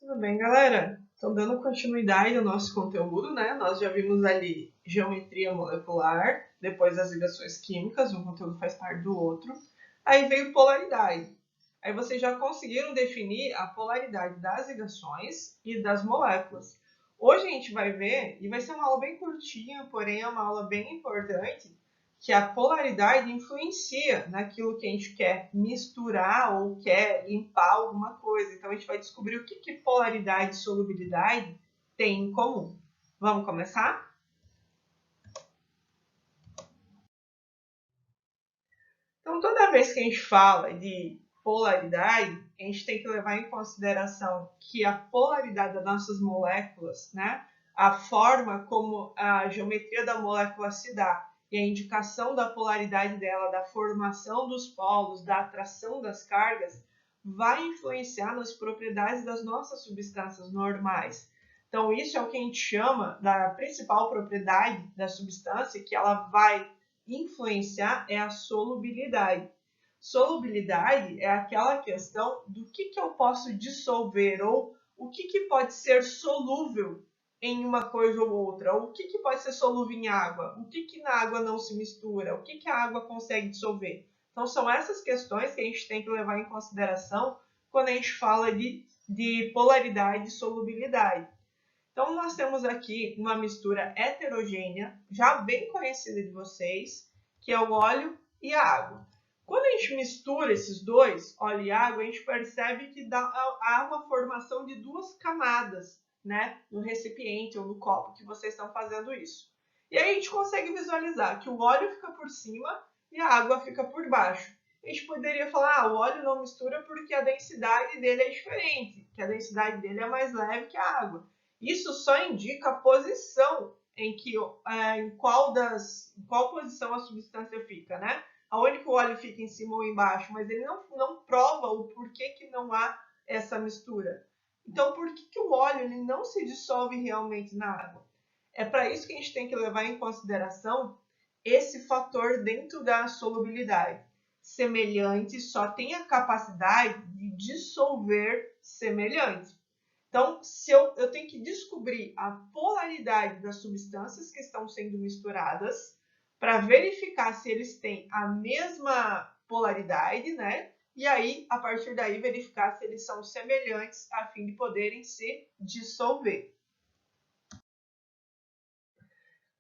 Tudo bem, galera? Então, dando continuidade ao nosso conteúdo, né? Nós já vimos ali geometria molecular, depois as ligações químicas, um conteúdo faz parte do outro. Aí veio polaridade. Aí vocês já conseguiram definir a polaridade das ligações e das moléculas. Hoje a gente vai ver, e vai ser uma aula bem curtinha, porém é uma aula bem importante, que a polaridade influencia naquilo que a gente quer misturar ou quer limpar alguma coisa. Então, a gente vai descobrir o que polaridade e solubilidade têm em comum. Vamos começar? Então, toda vez que a gente fala de polaridade, a gente tem que levar em consideração que a polaridade das nossas moléculas, né, a forma como a geometria da molécula se dá e a indicação da polaridade dela, da formação dos polos, da atração das cargas, vai influenciar nas propriedades das nossas substâncias normais. Então, isso é o que a gente chama da principal propriedade da substância, que ela vai influenciar é a solubilidade. Solubilidade é aquela questão do que eu posso dissolver ou o que pode ser solúvel em uma coisa ou outra, ou o que pode ser solúvel em água, o que na água não se mistura, o que a água consegue dissolver. Então, são essas questões que a gente tem que levar em consideração quando a gente fala de polaridade e solubilidade. Então, nós temos aqui uma mistura heterogênea, já bem conhecida de vocês, que é o óleo e a água. Quando a gente mistura esses dois, óleo e água, a gente percebe que há uma formação de duas camadas, né, no recipiente ou no copo que vocês estão fazendo isso. E aí a gente consegue visualizar que o óleo fica por cima e a água fica por baixo. A gente poderia falar, o óleo não mistura porque a densidade dele é diferente, que a densidade dele é mais leve que a água. Isso só indica a posição em qual posição a substância fica, né? Aonde que o óleo fica em cima ou embaixo, mas ele não prova o porquê que não há essa mistura. Então, por que o óleo ele não se dissolve realmente na água? É para isso que a gente tem que levar em consideração esse fator dentro da solubilidade. Semelhante só tem a capacidade de dissolver semelhante. Então, se eu tenho que descobrir a polaridade das substâncias que estão sendo misturadas para verificar se eles têm a mesma polaridade, né? E aí, a partir daí, verificar se eles são semelhantes a fim de poderem se dissolver.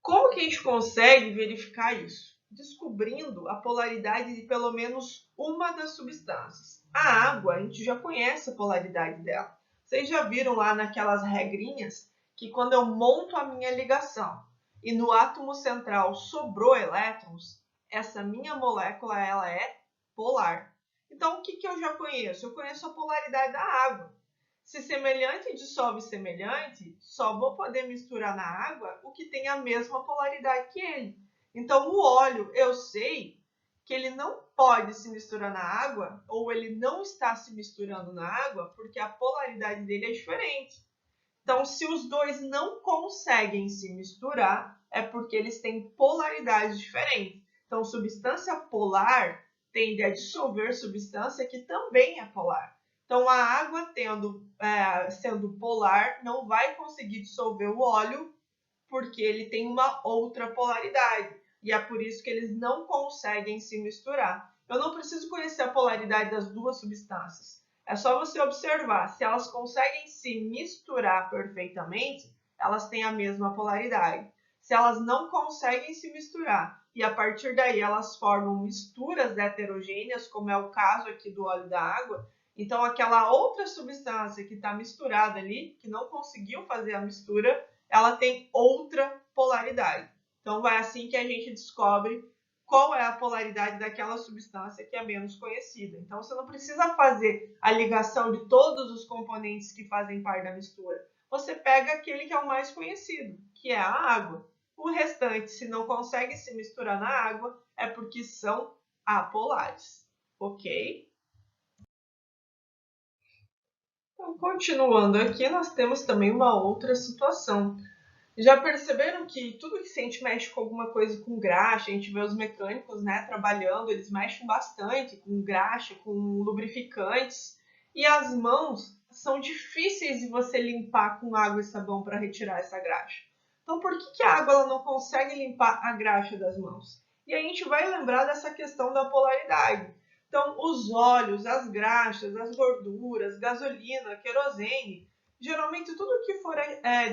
Como que a gente consegue verificar isso? Descobrindo a polaridade de pelo menos uma das substâncias. A água, a gente já conhece a polaridade dela. Vocês já viram lá naquelas regrinhas que quando eu monto a minha ligação e no átomo central sobrou elétrons, essa minha molécula ela é polar. Então, o que eu já conheço? Eu conheço a polaridade da água. Se semelhante dissolve semelhante, só vou poder misturar na água o que tem a mesma polaridade que ele. Então, o óleo, eu sei que ele não pode se misturar na água, ou ele não está se misturando na água, porque a polaridade dele é diferente. Então, se os dois não conseguem se misturar, é porque eles têm polaridades diferentes. Então, substância polar tende a dissolver substância que também é polar. Então, a água sendo polar não vai conseguir dissolver o óleo porque ele tem uma outra polaridade. E é por isso que eles não conseguem se misturar. Eu não preciso conhecer a polaridade das duas substâncias. É só você observar. Se elas conseguem se misturar perfeitamente, elas têm a mesma polaridade. Se elas não conseguem se misturar e a partir daí elas formam misturas heterogêneas, como é o caso aqui do óleo da água, então aquela outra substância que está misturada ali, que não conseguiu fazer a mistura, ela tem outra polaridade. Então, vai assim que a gente descobre qual é a polaridade daquela substância que é menos conhecida. Então, você não precisa fazer a ligação de todos os componentes que fazem parte da mistura. Você pega aquele que é o mais conhecido, que é a água. O restante, se não consegue se misturar na água, é porque são apolares. Ok? Então, continuando aqui, nós temos também uma outra situação. Já perceberam que tudo que a gente mexe com alguma coisa com graxa, a gente vê os mecânicos, né, trabalhando, eles mexem bastante com graxa, com lubrificantes, e as mãos são difíceis de você limpar com água e sabão para retirar essa graxa. Então, por que a água ela não consegue limpar a graxa das mãos? E a gente vai lembrar dessa questão da polaridade. Então, os óleos, as graxas, as gorduras, gasolina, querosene, geralmente tudo que for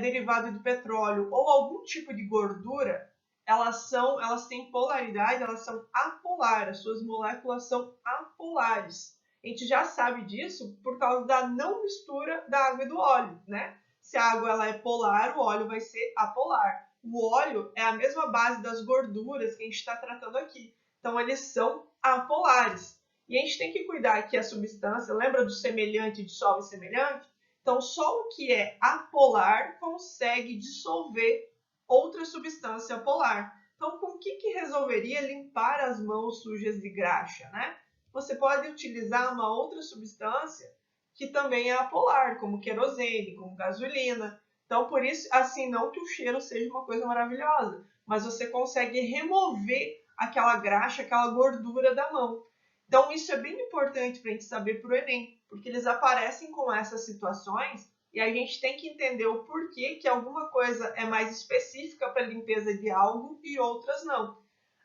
derivado de petróleo ou algum tipo de gordura, elas têm polaridade, elas são apolares, as suas moléculas são apolares. A gente já sabe disso por causa da não mistura da água e do óleo, né? Se a água ela é polar, o óleo vai ser apolar. O óleo é a mesma base das gorduras que a gente está tratando aqui. Então, eles são apolares. E a gente tem que cuidar que a substância, lembra do semelhante, dissolve semelhante? Então, só o que é apolar consegue dissolver outra substância polar. Então, com o que resolveria limpar as mãos sujas de graxa, né? Você pode utilizar uma outra substância que também é apolar, como querosene, como gasolina. Então, por isso, assim, não que o cheiro seja uma coisa maravilhosa, mas você consegue remover aquela graxa, aquela gordura da mão. Então, isso é bem importante para a gente saber para o Enem, porque eles aparecem com essas situações e a gente tem que entender o porquê que alguma coisa é mais específica para a limpeza de algo e outras não.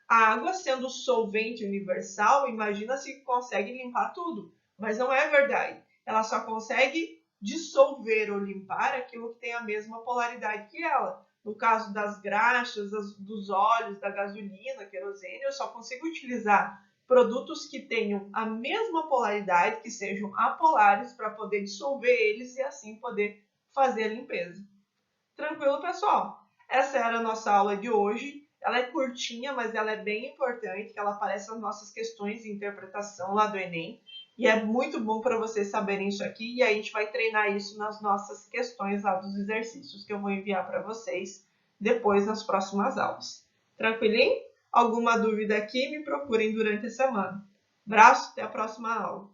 A água, sendo solvente universal, imagina se consegue limpar tudo, mas não é verdade. Ela só consegue dissolver ou limpar aquilo que tem a mesma polaridade que ela. No caso das graxas, dos óleos, da gasolina, querosene, eu só consigo utilizar produtos que tenham a mesma polaridade, que sejam apolares, para poder dissolver eles e assim poder fazer a limpeza. Tranquilo, pessoal? Essa era a nossa aula de hoje. Ela é curtinha, mas ela é bem importante, que ela aparece nas nossas questões de interpretação lá do Enem. E é muito bom para vocês saberem isso aqui. E a gente vai treinar isso nas nossas questões lá dos exercícios que eu vou enviar para vocês depois nas próximas aulas. Tranquilinho? Alguma dúvida aqui, me procurem durante a semana. Abraço, até a próxima aula.